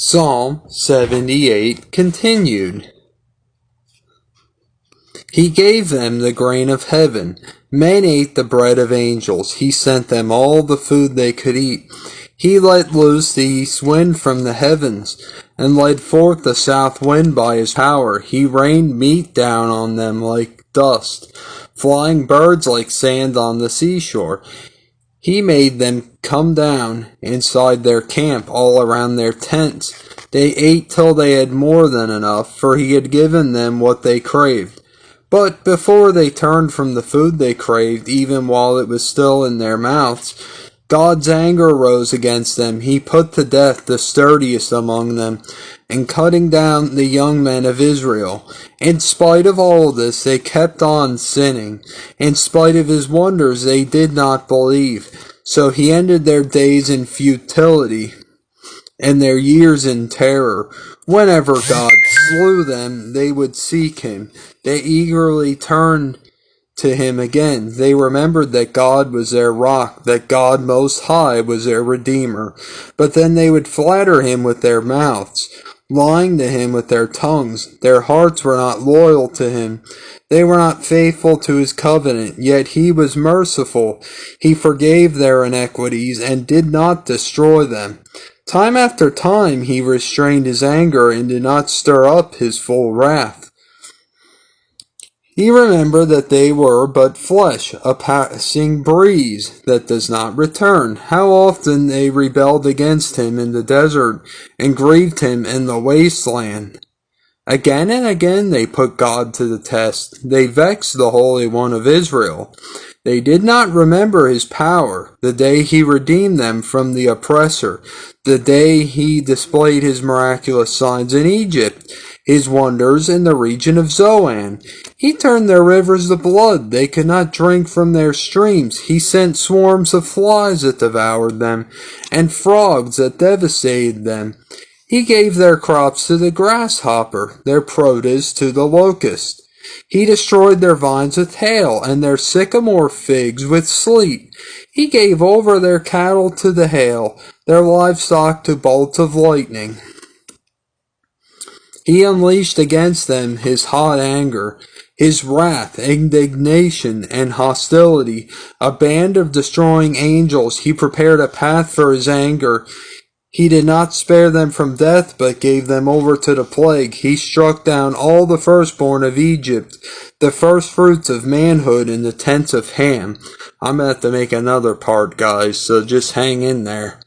Psalm 78 continued. He gave them the grain of heaven. Men ate the bread of angels. He sent them all the food they could eat. He let loose the east wind from the heavens, and led forth the south wind by his power. He rained meat down on them like dust, flying birds like sand on the seashore. He made them come down inside their camp all around their tents. They ate till they had more than enough, for he had given them what they craved. But before they turned from the food they craved, even while it was still in their mouths, God's anger rose against them. He put to death the sturdiest among them, and cutting down the young men of Israel. In spite of all this, they kept on sinning. In spite of his wonders, they did not believe. So he ended their days in futility, and their years in terror. Whenever God slew them, they would seek him. They eagerly turned to him again. They remembered that God was their rock, that God Most High was their Redeemer. But then they would flatter him with their mouths, lying to him with their tongues. Their hearts were not loyal to him. They were not faithful to his covenant, yet he was merciful. He forgave their iniquities and did not destroy them. Time after time he restrained his anger and did not stir up his full wrath. He remembered that they were but flesh, a passing breeze that does not return. How often they rebelled against him in the desert and grieved him in the wasteland. Again and again they put God to the test. They vexed the Holy One of Israel. They did not remember his power, the day he redeemed them from the oppressor, the day he displayed his miraculous signs in Egypt, his wonders in the region of Zoan. He turned their rivers to blood. They could not drink from their streams. He sent swarms of flies that devoured them, and frogs that devastated them. He gave their crops to the grasshopper, their produce to the locust. He destroyed their vines with hail, and their sycamore figs with sleet. He gave over their cattle to the hail, their livestock to bolts of lightning. He unleashed against them his hot anger, his wrath, indignation, and hostility. A band of destroying angels. He prepared a path for his anger. He did not spare them from death, but gave them over to the plague. He struck down all the firstborn of Egypt, the firstfruits of manhood in the tents of Ham. I'm going to have to make another part, guys, so just hang in there.